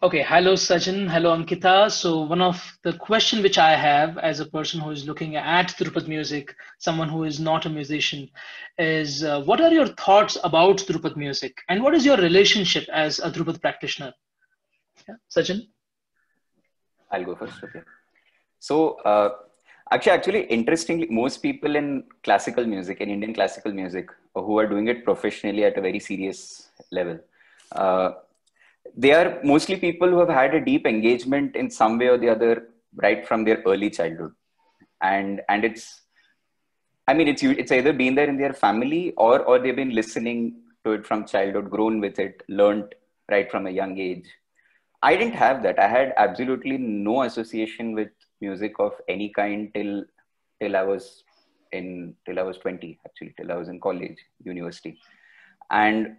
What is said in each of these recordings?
Okay, hello Sajjan, hello Ankita. So one of the question which I have as a person who is looking at Drupad music, someone who is not a musician, is what are your thoughts about Drupad music and what is your relationship as a Drupad practitioner? Yeah, Sajjan? I'll go first. Okay. So, actually, interestingly, most people in classical music, in Indian classical music, who are doing it professionally at a very serious level, uh, they are mostly people who have had a deep engagement in some way or the other right from their early childhood, and it's either been there in their family or they've been listening to it from childhood, grown with it, learned right from a young age. I didn't have that. I had absolutely no association with music of any kind till I was till I was 20, actually, till I was in college, university. And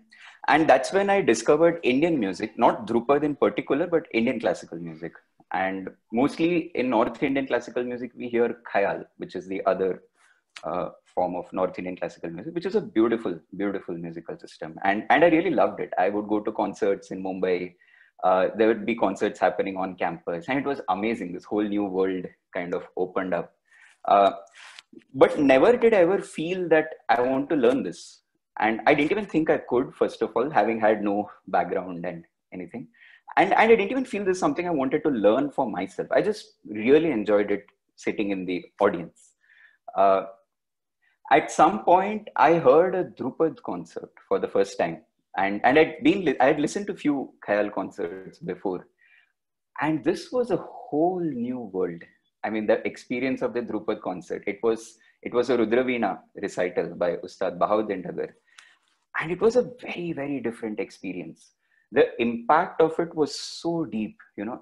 and that's when I discovered Indian music, not Drupad in particular, but Indian classical music. And mostly in North Indian classical music, we hear Khayal, which is the other form of North Indian classical music, which is a beautiful, beautiful musical system. And I really loved it. I would go to concerts in Mumbai. There would be concerts happening on campus, and it was amazing. This whole new world kind of opened up. Uh, but never did I ever feel that I want to learn this. And I didn't even think I could, first of all, having had no background and anything. And I didn't even feel this is something I wanted to learn for myself. I just really enjoyed it sitting in the audience. Uh, at some point, I heard a Drupad concert for the first time. And I had listened to few Khayal concerts before. And this was a whole new world. I mean, the experience of the Drupad concert, it was a Rudraveena recital by Ustad Bahauddin Dhagar. And it was a very, very different experience. The impact of it was so deep,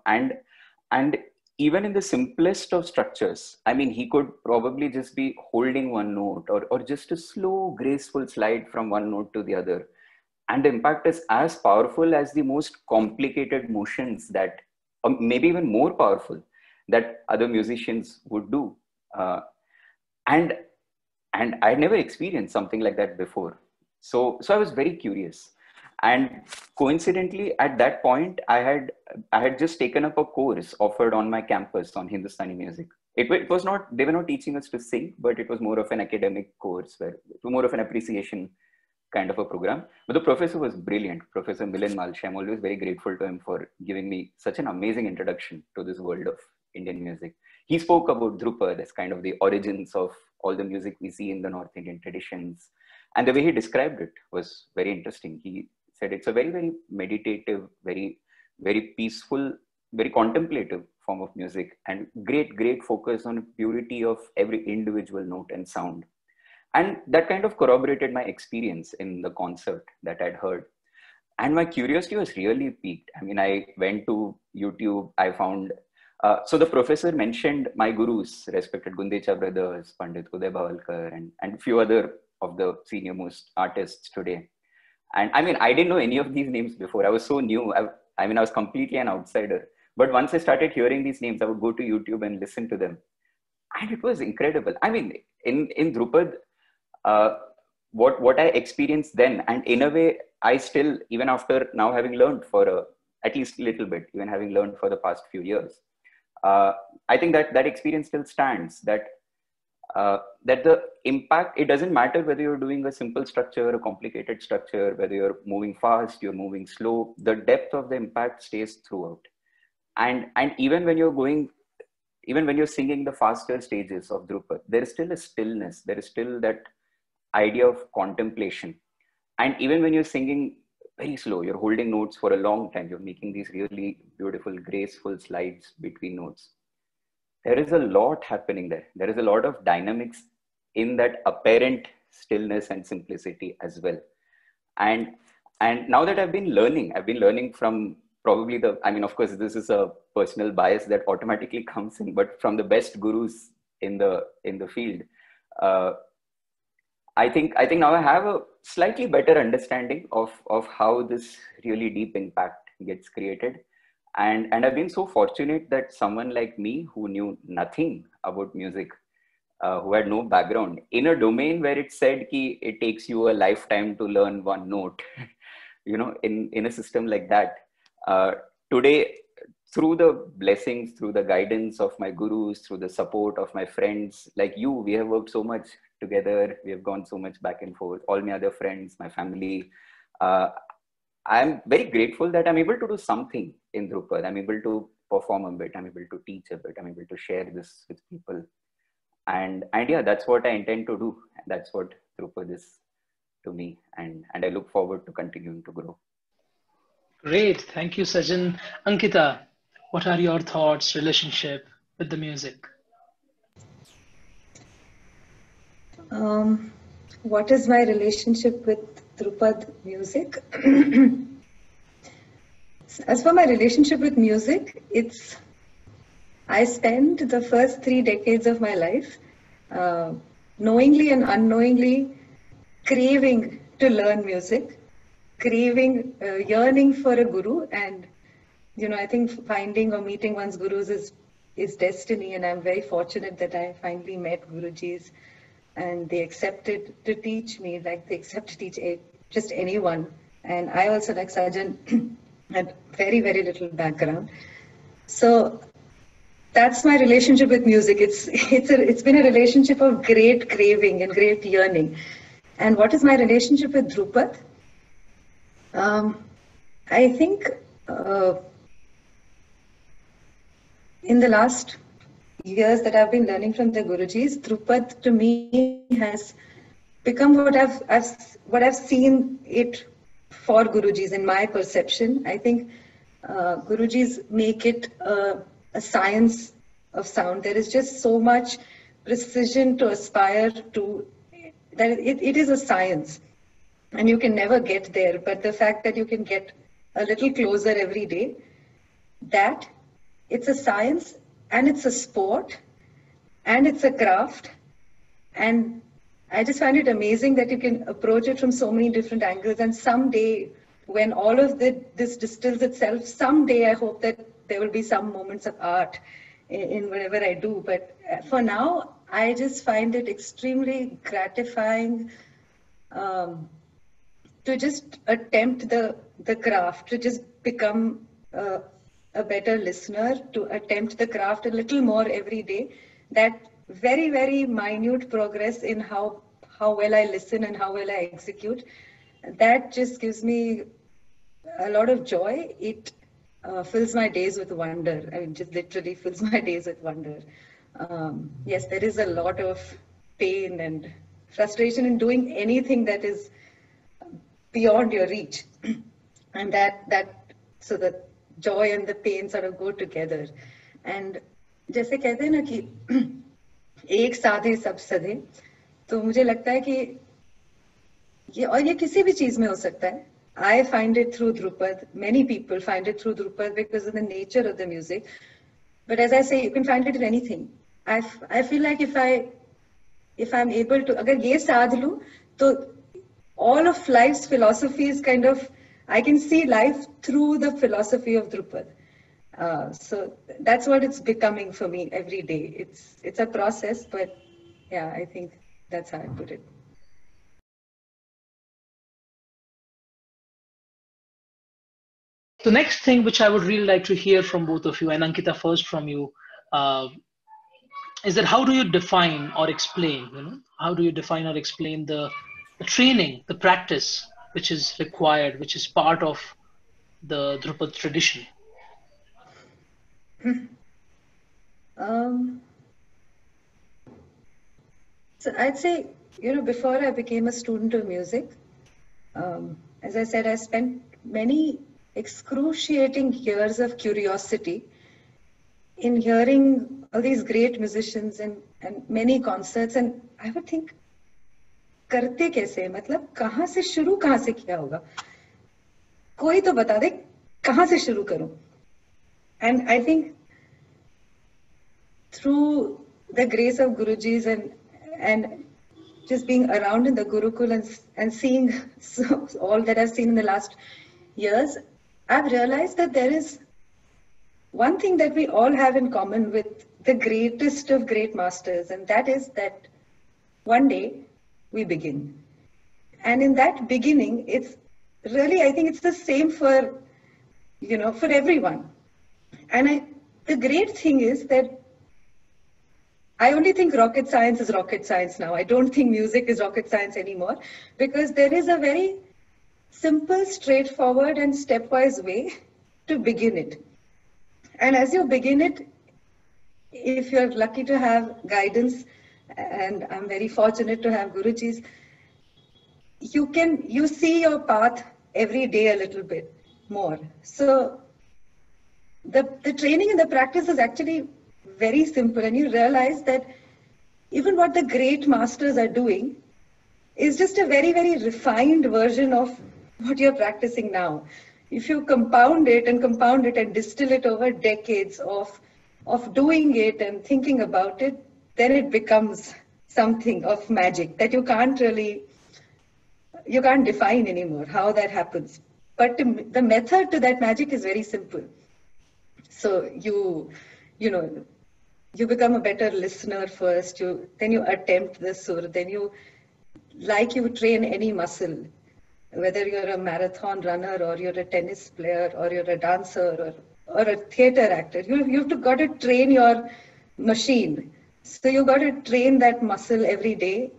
and even in the simplest of structures, I mean, he could probably just be holding one note, or just a slow, graceful slide from one note to the other. And the impact is as powerful as the most complicated motions that, or maybe even more powerful, that other musicians would do. Uh, and and I never experienced something like that before. So I was very curious. And coincidentally, at that point, I had just taken up a course offered on my campus on Hindustani music. It was not, they were not teaching us to sing, but it was more of an academic course, where it was more of an appreciation kind of a program. But the professor was brilliant, Professor Milan Malshi. I'm always very grateful to him for giving me such an amazing introduction to this world of Indian music. He spoke about Drupad as kind of the origins of all the music we see in the North Indian traditions. And the way he described it was very interesting. He said it's a very, very meditative, very, very peaceful, very contemplative form of music, and great, great focus on purity of every individual note and sound. And that kind of corroborated my experience in the concert that I'd heard. And my curiosity was really piqued. I mean, I went to YouTube, I found, so the professor mentioned my gurus, respected Gundecha brothers, Pandit Uday Bhavalkar, and a few other of the senior most artists today. And I mean, I didn't know any of these names before. I was so new. I was completely an outsider. But once I started hearing these names, I would go to YouTube and listen to them. And it was incredible. I mean, in Drupad, uh, what I experienced then, and in a way, I still, even after now having learned for at least a little bit, even having learned for the past few years, uh, I think that experience still stands. That the impact, it doesn't matter whether you're doing a simple structure, a complicated structure, whether you're moving fast, you're moving slow. The depth of the impact stays throughout. And even when you're singing the faster stages of Drupad, there is still a stillness. There is still that idea of contemplation. And even when you're singing very slow, you're holding notes for a long time, you're making these really beautiful, graceful slides between notes. There is a lot happening there. There is a lot of dynamics in that apparent stillness and simplicity as well. And and now that I've been learning from probably I mean, of course, this is a personal bias that automatically comes in, but from the best gurus in the field. Uh, I think now I have a slightly better understanding of how this really deep impact gets created. And I've been so fortunate that someone like me, who knew nothing about music, who had no background in a domain where it said ki it takes you a lifetime to learn one note, in a system like that, uh, today, through the blessings, through the guidance of my gurus, through the support of my friends like you, we have worked so much together. We have gone so much back and forth. All my other friends, my family. Uh, I'm very grateful that I'm able to do something in Drupad. I'm able to perform a bit. I'm able to teach a bit. I'm able to share this with people. And yeah, that's what I intend to do. That's what Drupad is to me. And I look forward to continuing to grow. Great. Thank you, Sajan. Ankita, what are your thoughts, relationship with the music? What is my relationship with Drupad music? As for my relationship with music, I spent the first 3 decades of my life knowingly and unknowingly craving to learn music, craving, yearning for a guru. And, I think finding or meeting one's gurus is destiny. And I'm very fortunate that I finally met Gurujis and they accepted to teach me like they accept to teach just anyone. And I also, like Sajan, had very, very little background. So that's my relationship with music. It's been a relationship of great craving and great yearning. And what is my relationship with Drupad? I think in the last years that I've been learning from the Gurujis, Drupad to me has become what I've seen it for Gurujis in my perception. I think Gurujis make it a science of sound. There is just so much precision to aspire to, that it is a science and you can never get there. But the fact that you can get a little closer every day, that it's a science and it's a sport and it's a craft. And I just find it amazing that you can approach it from so many different angles. And someday, when all of this distills itself, someday I hope that there will be some moments of art in whatever I do. But for now, I just find it extremely gratifying to just attempt the craft, to just become a better listener, to attempt the craft a little more every day. That very, very minute progress in how well I listen and how well I execute, that just gives me a lot of joy. It fills my days with wonder. I mean, just literally fills my days with wonder. Yes, there is a lot of pain and frustration in doing anything that is beyond your reach. And so the joy and the pain sort of go together. And जैसे कहते हैं ना कि एक साधे सब सधे, तो मुझे लगता है कि ये किसी भी चीज में हो सकता है. I find it through Drupad. Many people find it through Drupad because of the nature of the music. But as I say, you can find it in anything. I feel like if I'm able to, अगर ये साध लूं, तो all of life's philosophy is kind of, I can see life through the philosophy of Drupad. So that's what it's becoming for me every day. It's a process, but yeah, I think that's how I put it. The next thing which I would really like to hear from both of you, and Ankita first from you, is that how do you define or explain, how do you define or explain the training, the practice which is required, which is part of the Drupad tradition? So I'd say, before I became a student of music, as I said, I spent many excruciating years of curiosity in hearing all these great musicians and many concerts. And I would think, करते कैसे, मतलब कहाँ से शुरू, कहाँ से किया होगा, कोई तो बता दे कहाँ से शुरू करूं. And I think through the grace of Gurujis and just being around in the Gurukul and seeing all that I've seen in the last years, I've realized that there is one thing that we all have in common with the greatest of great masters, and that is that one day we begin. And in that beginning, it's really, I think it's the same for for everyone. And the great thing is that I only think rocket science is rocket science now. I don't think music is rocket science anymore, because there is a very simple, straightforward, and stepwise way to begin it. And as you begin it, if you're lucky to have guidance, and I'm very fortunate to have Gurujis, you see your path every day a little bit more. So the training and the practice is actually very simple, and you realize that even what the great masters are doing is just a very, very refined version of what you're practicing now. If you compound it and distill it over decades of doing it and thinking about it, then it becomes something of magic that you can't define anymore how that happens. But the method to that magic is very simple. So you become a better listener first, then you attempt the sur, then you train any muscle, whether you're a marathon runner or you're a tennis player or you're a dancer or a theater actor. You've got to train your machine. So you've got to train that muscle every day.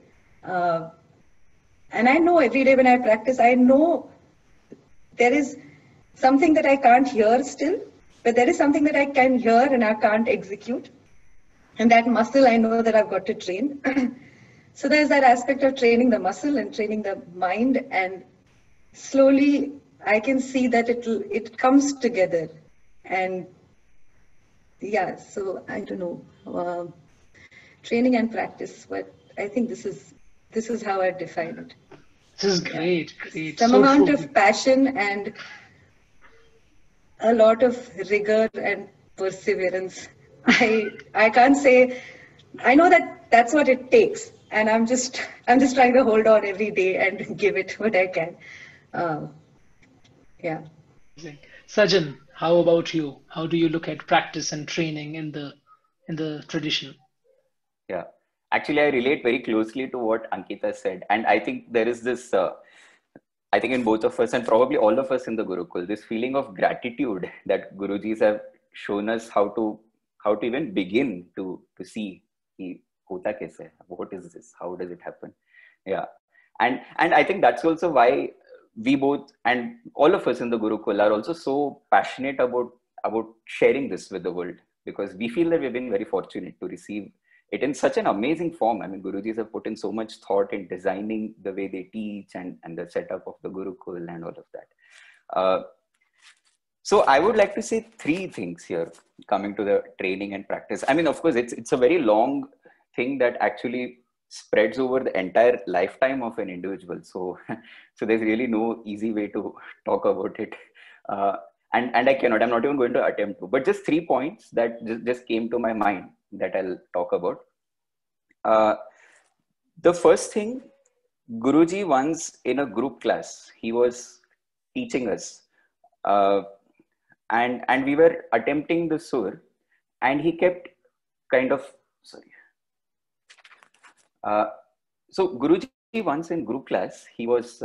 And I know every day when I practice, I know there is something that I can't hear still, but there is something that I can hear and I can't execute. And that muscle, I know that I've got to train. So there's that aspect of training the muscle and training the mind, and slowly I can see that it comes together. And yeah, so I don't know, training and practice. But I think this is how I define it. This is great, great. Some amount of passion and a lot of rigor and perseverance. I can't say, I know that that's what it takes, and I'm just trying to hold on every day and give it what I can. Yeah. Sajan, how about you? How do you look at practice and training in the tradition? Yeah, actually, I relate very closely to what Ankita said, and I think there is this. I think in both of us and probably all of us in the Gurukul, this feeling of gratitude that Gurujis have shown us how to even begin to see hota kaise hai? What is this? How does it happen? Yeah, and I think that's also why we both and all of us in the Gurukul are also so passionate about sharing this with the world, because we feel that we've been very fortunate to receive it in such an amazing form. I mean, Gurujis have put in so much thought in designing the way they teach and the setup of the Gurukul and all of that. So I would like to say three things here coming to the training and practice. I mean, of course, it's a very long thing that actually spreads over the entire lifetime of an individual. So there's really no easy way to talk about it. And I'm not even going to attempt to, but just 3 points that just came to my mind that I'll talk about. The first thing, Guruji once in a group class, he was teaching us, and we were attempting the sur, and he kept kind of, so Guruji once in group class, he was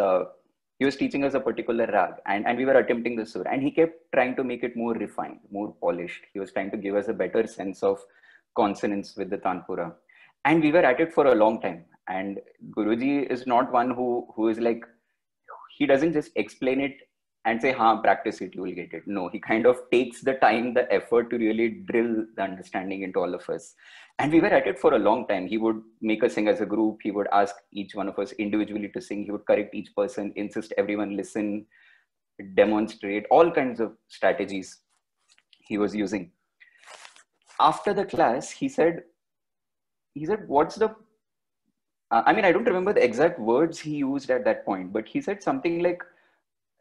teaching us a particular rag, and we were attempting the sur, and he kept trying to make it more refined, more polished. He was trying to give us a better sense of consonance with the Tanpura, and we were at it for a long time. And Guruji is not one who is like, he doesn't just explain it and say, "Ha, practice it, you will get it." No, he kind of takes the time, the effort to really drill the understanding into all of us. And we were at it for a long time. He would make us sing as a group. He would ask each one of us individually to sing. He would correct each person, insist everyone listen, demonstrate, all kinds of strategies he was using. After the class, he said, "What's the," I mean, I don't remember the exact words he used at that point, but he said something like,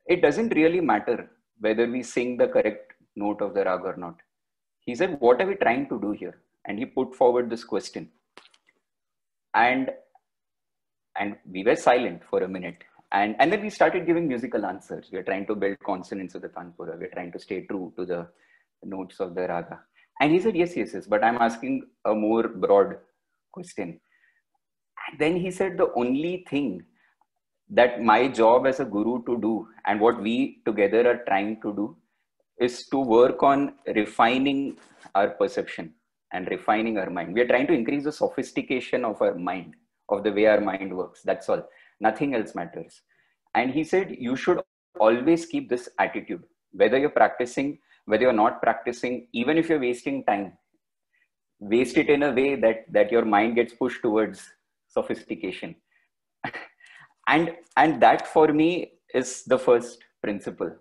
"It doesn't really matter whether we sing the correct note of the rag or not." He said, "What are we trying to do here?" And he put forward this question. And we were silent for a minute. And then we started giving musical answers. We're trying to build consonance of the Tanpura. We're trying to stay true to the notes of the raga. And he said, yes, but I'm asking a more broad question. And then he said, the only thing that my job as a guru to do, and what we together are trying to do, is to work on refining our perception and refining our mind. We are trying to increase the sophistication of our mind, of the way our mind works. That's all. Nothing else matters. And he said, you should always keep this attitude, whether you're practicing, whether you're not practicing, even if you're wasting time, waste it in a way that your mind gets pushed towards sophistication. and that for me is the first principle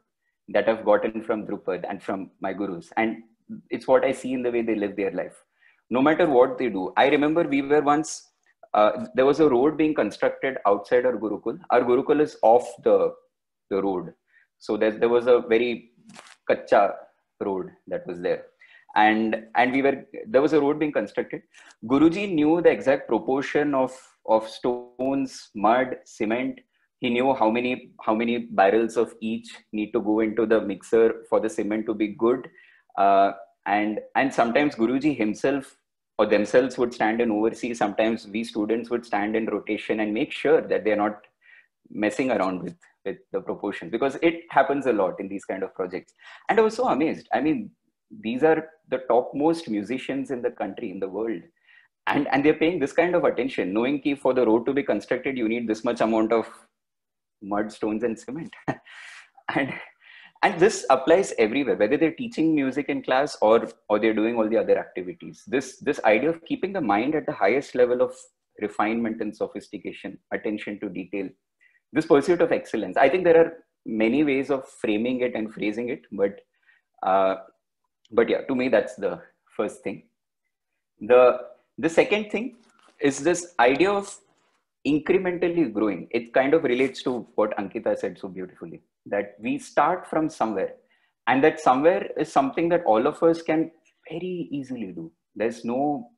that I've gotten from Drupad and from my gurus. And it's what I see in the way they live their life, no matter what they do. I remember we were once, there was a road being constructed outside our Gurukul. Our Gurukul is off the road. So there was a very kacha road that was there. And there was a road being constructed. Guruji knew the exact proportion of stones, mud, cement. He knew how many barrels of each need to go into the mixer for the cement to be good. And sometimes Guruji himself or themselves would stand and oversee. Sometimes we students would stand in rotation and make sure that they're not messing around with the proportion, because it happens a lot in these kind of projects. And I was so amazed. I mean, these are the topmost musicians in the country, in the world. And they're paying this kind of attention, knowing that for the road to be constructed, you need this much amount of mud, stones, and cement. and this applies everywhere, whether they're teaching music in class or they're doing all the other activities. This idea of keeping the mind at the highest level of refinement and sophistication, attention to detail, this pursuit of excellence. I think there are many ways of framing it and phrasing it, but yeah, to me, that's the first thing. The second thing is this idea of incrementally growing. It kind of relates to what Ankita said so beautifully, that we start from somewhere, and that somewhere is something that all of us can very easily do. There's no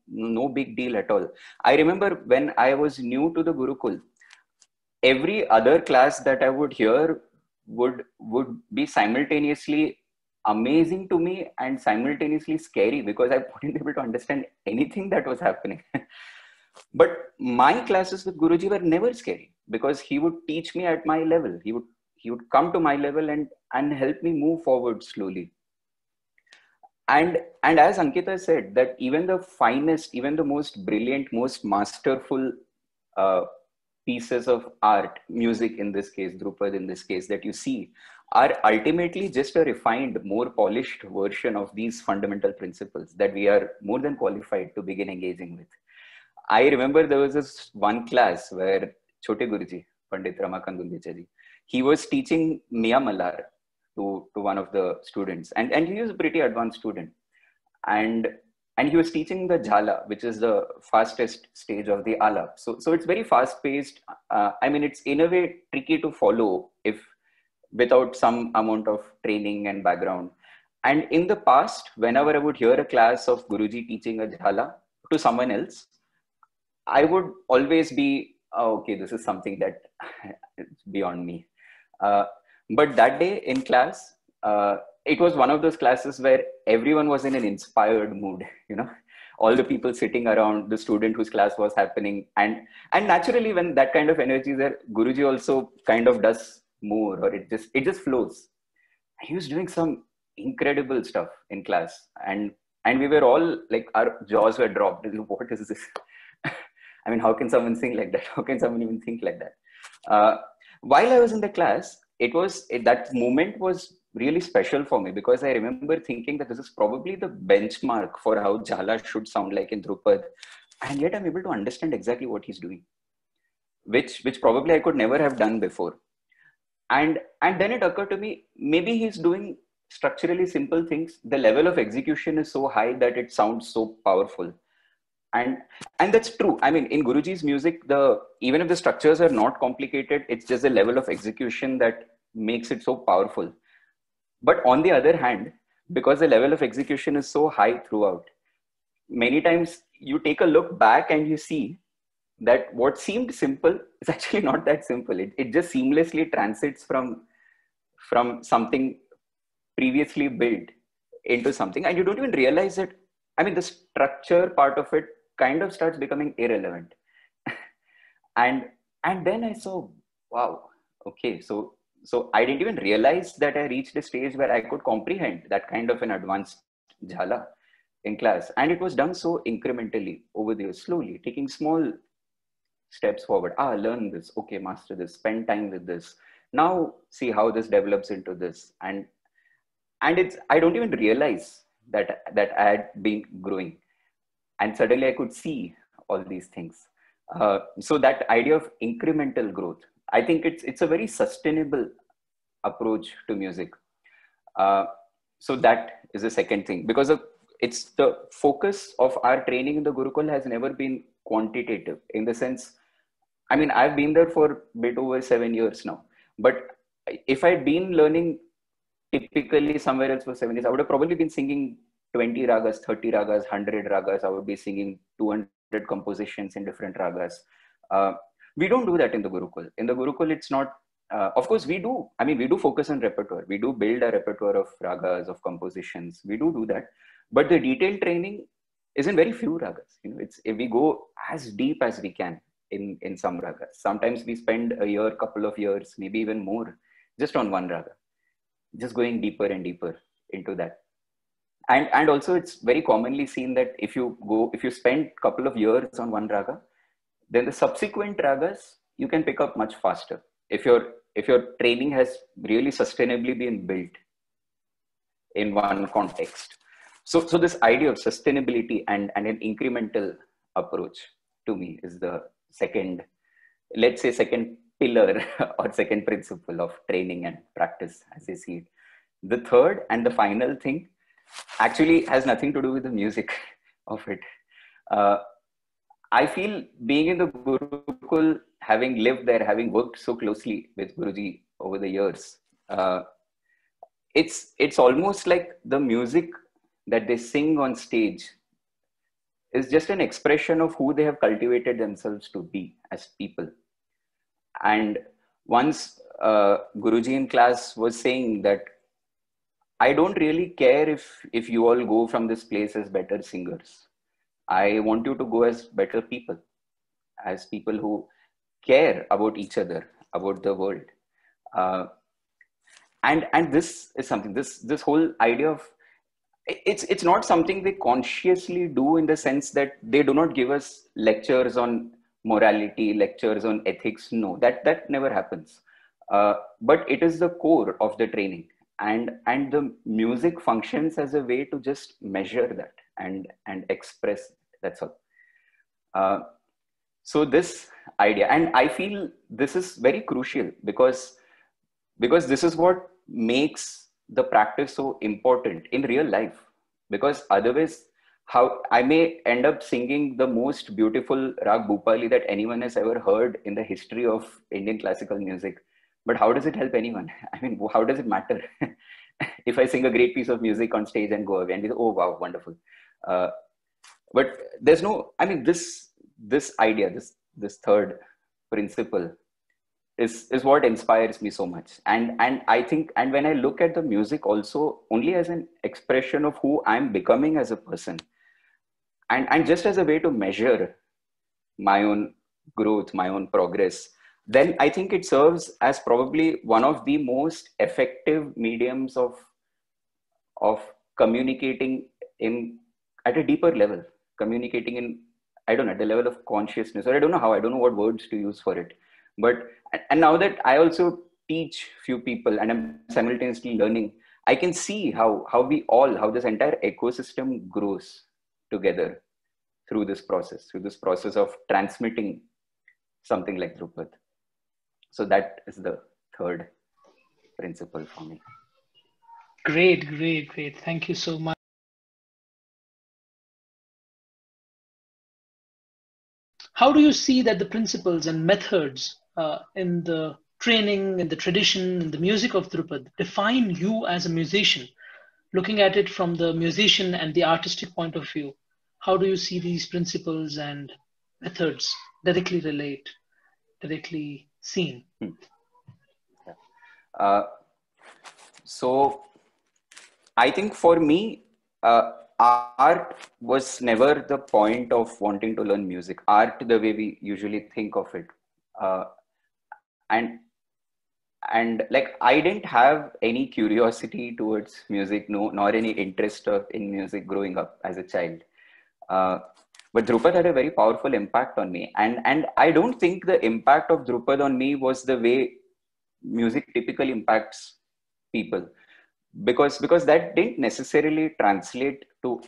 big deal at all. I remember when I was new to the Gurukul, every other class that I would hear would be simultaneously amazing to me and simultaneously scary, because I wouldn't be able to understand anything that was happening. But my classes with Guruji were never scary, because he would teach me at my level. He would come to my level and help me move forward slowly. And as Ankita said, that even the finest, even the most brilliant, most masterful pieces of art, music in this case, Drupad in this case, that you see, are ultimately just a refined, more polished version of these fundamental principles that we are more than qualified to begin engaging with. I remember there was this one class where Chote Guruji, Pandit Ramakant Gundecha ji, he was teaching Mia Mallar to one of the students, and he was a pretty advanced student, and he was teaching the Jhala, which is the fastest stage of the Alap. So it's very fast paced. I mean, it's in a way tricky to follow without some amount of training and background. And in the past, whenever I would hear a class of Guruji teaching a Jhala to someone else, I would always be, oh, okay, this is something that is beyond me. But that day in class, it was one of those classes where everyone was in an inspired mood, all the people sitting around the student whose class was happening. And naturally, when that kind of energy is there, Guruji also kind of does more, or it just flows. He was doing some incredible stuff in class, and we were all like, our jaws were dropped. What is this? I mean, how can someone sing like that? How can someone even think like that? While I was in the class, that moment was really special for me, because I remember thinking that this is probably the benchmark for how Jhala should sound like in Drupad, and yet I'm able to understand exactly what he's doing, which probably I could never have done before. And then it occurred to me, maybe he's doing structurally simple things. The level of execution is so high that it sounds so powerful. And that's true. I mean, in Guruji's music, even if the structures are not complicated, it's just the level of execution that makes it so powerful. But on the other hand, because the level of execution is so high throughout, many times you take a look back and you see that what seemed simple is actually not that simple. It just seamlessly transits from something previously built into something, and you don't even realize it. I mean, the structure part of it kind of starts becoming irrelevant. and then I saw, wow, okay, so So I didn't even realize that I reached a stage where I could comprehend that kind of an advanced jhala in class. And it was done so incrementally over the years, slowly, taking small steps forward. Learn this. Okay, master this. Spend time with this. Now see how this develops into this. And it's, I don't even realize that I had been growing. And suddenly I could see all these things. So that idea of incremental growth, I think it's a very sustainable approach to music. So that is the second thing, because it's the focus of our training in the Gurukul has never been quantitative, in the sense, I mean, I've been there for a bit over 7 years now, but if I'd been learning typically somewhere else for 7 years, I would have probably been singing 20 ragas, 30 ragas, 100 ragas. I would be singing 200 compositions in different ragas. We don't do that in the Gurukul. In the Gurukul, it's not, of course we do. I mean, we do focus on repertoire. We do build a repertoire of ragas, of compositions. We do that. But the detailed training is in very few ragas. You know, it's, if we go as deep as we can in some ragas. Sometimes we spend a year, couple of years, maybe even more, just on one raga, just going deeper and deeper into that. And also it's very commonly seen that if you spend a couple of years on one raga, then the subsequent ragas you can pick up much faster if your training has really sustainably been built in one context. So this idea of sustainability and an incremental approach, to me, is the second, let's say, second pillar or second principle of training and practice, as I see it. The third and the final thing actually has nothing to do with the music of it. I feel, being in the Gurukul, having lived there, having worked so closely with Guruji over the years, it's almost like the music that they sing on stage is just an expression of who they have cultivated themselves to be as people. And once Guruji in class was saying that, I don't really care if you all go from this place as better singers. I want you to go as better people, as people who care about each other, about the world. And this is something, this whole idea of, it's not something they consciously do, in the sense that they do not give us lectures on morality, lectures on ethics. No, that never happens. But it is the core of the training. And the music functions as a way to just measure that and express it. That's all. So this idea, and I feel this is very crucial, because this is what makes the practice so important in real life. Because otherwise, how I may end up singing the most beautiful Rag Bhupali that anyone has ever heard in the history of Indian classical music. But how does it help anyone? I mean, how does it matter if I sing a great piece of music on stage and go away and be, oh, wow, wonderful. But there's no, I mean, this idea, this third principle is what inspires me so much. And I think, and when I look at the music also only as an expression of who I'm becoming as a person, and just as a way to measure my own growth, my own progress, then I think it serves as probably one of the most effective mediums of communicating at a deeper level, communicating in, I don't know, at the level of consciousness, or I don't know what words to use for it. But, and now that I also teach few people and I'm simultaneously learning, I can see how this entire ecosystem grows together through this process of transmitting something like Drupad. So that is the third principle for me. Great. Thank you so much. How do you see that the principles and methods in the training, in the tradition, in the music of Drupad define you as a musician? Looking at it from the musician and the artistic point of view, how do you see these principles and methods directly seen? So I think for me, art was never the point of wanting to learn music. Art, the way we usually think of it, and and like I didn't have any curiosity towards music, no, nor any interest in music growing up as a child. Uh, but Drupad had a very powerful impact on me, and I don't think the impact of Drupad on me was the way music typically impacts people, because that didn't necessarily translate to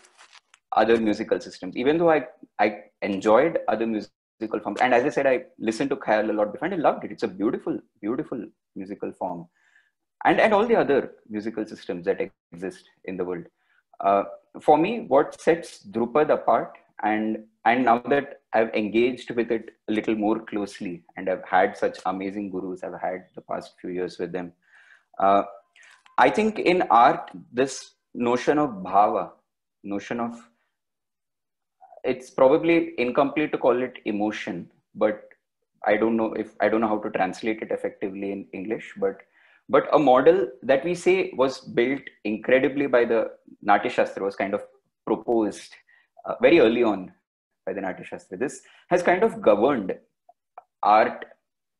other musical systems. Even though I enjoyed other musical forms, and as I said, I listened to Khayal a lot before, and I loved it. It's a beautiful musical form, and all the other musical systems that exist in the world. Uh, for me, what sets Drupad apart, and now that I've engaged with it a little more closely, and I've had such amazing gurus, I've had the past few years with them. Uh, I think in art, this notion of bhava, notion of, it's probably incomplete to call it emotion, but I don't know how to translate it effectively in English, but a model that we say was built incredibly by the Natya Shastra, was kind of proposed very early on by the Natya Shastra. This has kind of governed art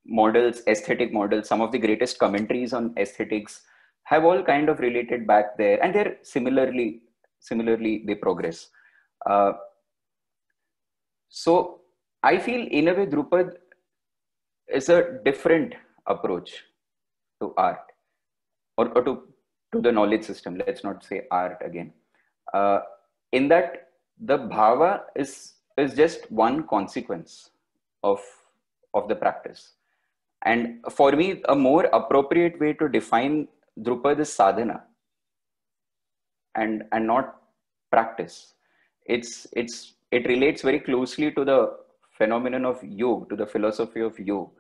models, aesthetic models. Some of the greatest commentaries on aesthetics have all kind of related back there, and they're similarly they progress. Uh, so I feel in a way Drupad is a different approach to art, or to the knowledge system. Let's not say art again. Uh, in that the bhava is just one consequence of the practice. And for me, a more appropriate way to define Drupad is sadhana, and not practice. It relates very closely to the phenomenon of yoga, to the philosophy of yoga,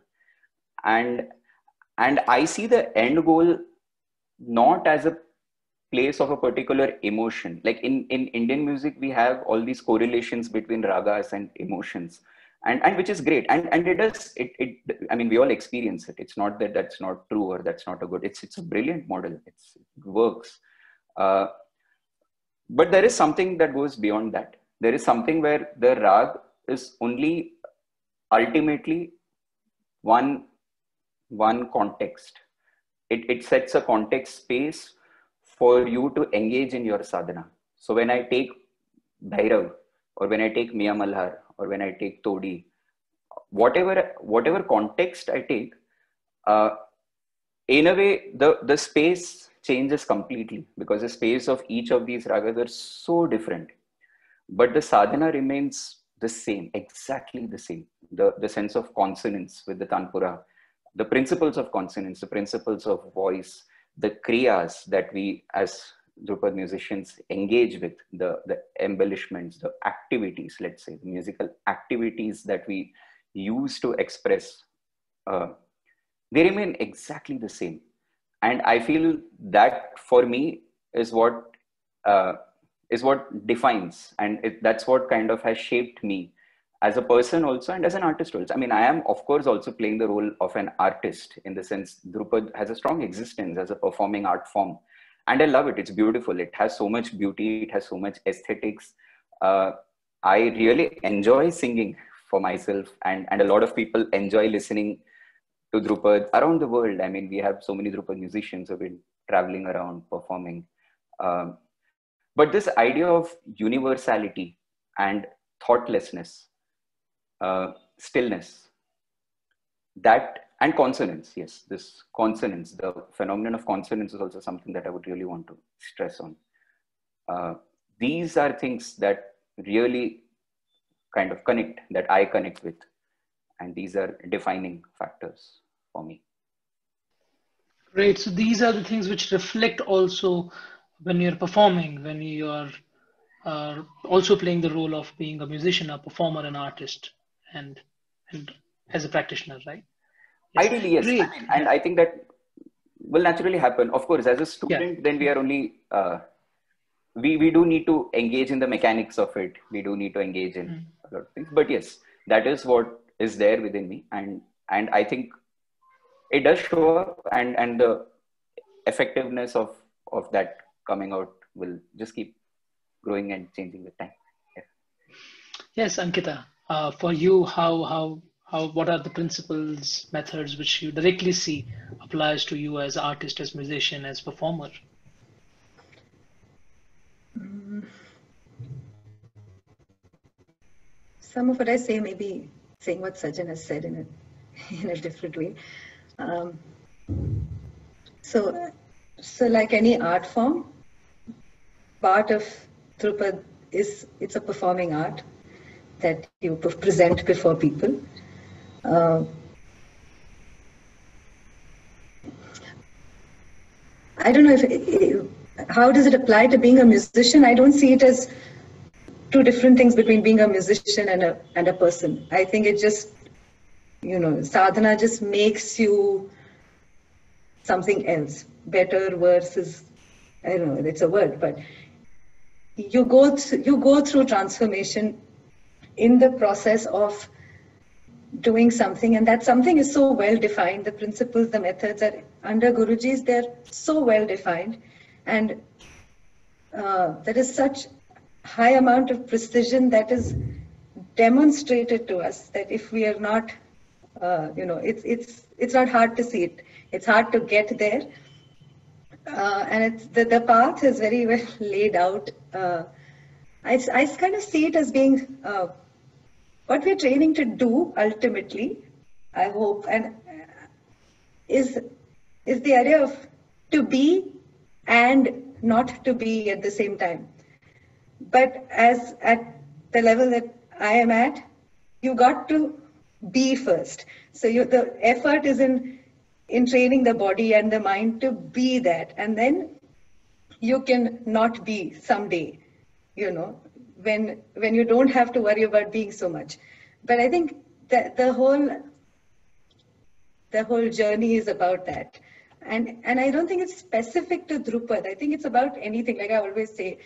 and I see the end goal not as a place of a particular emotion. Like in Indian music, we have all these correlations between ragas and emotions, and which is great. And it does, it, I mean, we all experience it. It's not that that's not true or that's not a good, it's a brilliant model. It works. Uh, but there is something that goes beyond that. There is something where the rag is only ultimately one context. It sets a context space for you to engage in your sadhana. So when I take Bhairav, or when I take Miya Malhar, or when I take Todi, whatever context I take, uh, in a way, the space changes completely, because the space of each of these ragas are so different. But the sadhana remains the same, exactly the same. The sense of consonance with the Tanpura, the principles of consonance, the principles of voice, the kriyas that we as Drupad musicians engage with, the embellishments, the activities, let's say, the musical activities that we use to express, they remain exactly the same. And I feel that for me is what uh, defines, and that's what kind of has shaped me as a person also, and as an artist also. I mean, I am of course also playing the role of an artist, in the sense Drupad has a strong existence as a performing art form, and I love it. It's beautiful. It has so much beauty. It has so much aesthetics. Uh, I really enjoy singing for myself, and a lot of people enjoy listening to Drupad around the world. I mean, we have so many Drupad musicians who have been traveling around performing. Um, but this idea of universality and thoughtlessness, stillness, that, and consonance, yes, this consonance, the phenomenon of consonance is also something that I would really want to stress on. These are things that really kind of connect, that I connect with, and these are defining factors for me. Great. So these are the things which reflect also when you're performing, when you are also playing the role of being a musician, a performer, an artist, and and as a practitioner, right? Yes. Ideally, yes. Great. And I think that will naturally happen. Of course, as a student, Yeah. then we are only, we do need to engage in the mechanics of it. We do need to engage in a lot of things. But yes, that is what is there within me. And I think it does show up, and the effectiveness of that coming out will just keep growing and changing with time. Yeah. Yes, Ankita. For you, what are the principles, methods which you directly see a applies to you as artist, as musician, as performer? Some of what I say may be saying what Sajan has said in a different way. Um, so like any art form, part of Drupad it's a performing art that you present before people. I don't know how does it apply to being a musician? I don't see it as two different things between being a musician and a person. I think it just, sadhana just makes you something else. Better, worse is, I don't know, it's a word, but you go through transformation in the process of doing something, and that something is so well defined. The principles, the methods are under Guruji's, they're so well defined, and there is such high amount of precision that is demonstrated to us that if we are not, it's not hard to see it. It's hard to get there, and it's the path is very well laid out. I kind of see it as being what we're training to do ultimately, I hope, and is the idea of to be and not to be at the same time. But as at the level that I am at, you got to be first. So the effort is in training the body and the mind to be that, and then you can not be someday, when you don't have to worry about being so much. But I think that the whole journey is about that. And I don't think it's specific to Drupad. I think it's about anything. Like I always say,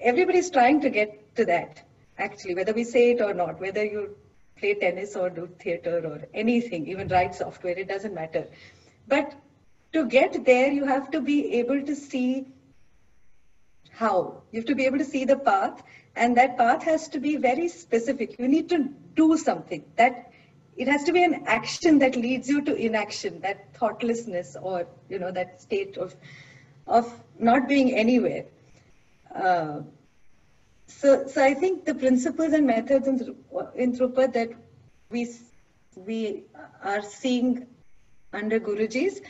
everybody's trying to get to that, actually, whether we say it or not, whether you play tennis or do theater or anything, even write software, it doesn't matter. But to get there, you have to be able to see how. You have to be able to see the path, and that path has to be very specific. You need to do something. That it has to be an action that leads you to inaction, that thoughtlessness, or that state of not being anywhere. So I think the principles and methods in Drupad that we are seeing under Guruji's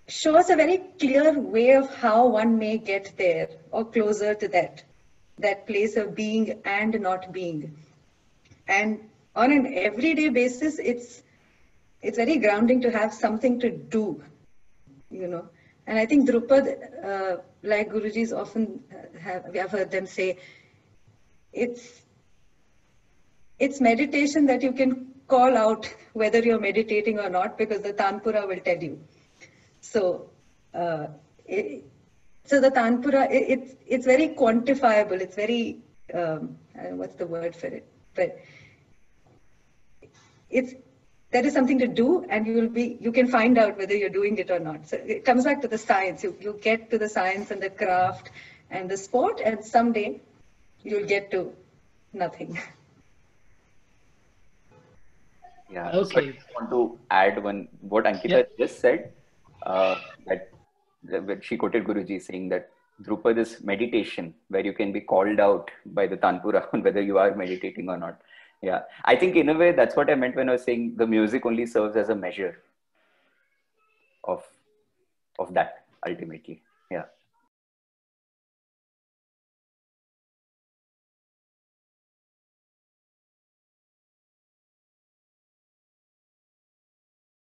show us a very clear way of how one may get there or closer to that place of being and not being. And on an everyday basis, it's very grounding to have something to do, And I think Drupad, like Guruji's often we have heard them say, it's meditation that you can call out whether you're meditating or not, because the Tanpura will tell you. So, the Tanpura, it's very quantifiable. It's very, I don't know what's the word for it, but there is something to do, and you can find out whether you're doing it or not. So it comes back to the science. You get to the science and the craft and the sport, and someday you'll get to nothing. Yeah. Okay. So I just want to add what Ankita just said, that she quoted Guruji saying that Drupad is meditation, where you can be called out by the Tanpura on whether you are meditating or not. Yeah, I think in a way that's what I meant when I was saying the music only serves as a measure of that ultimately. Yeah.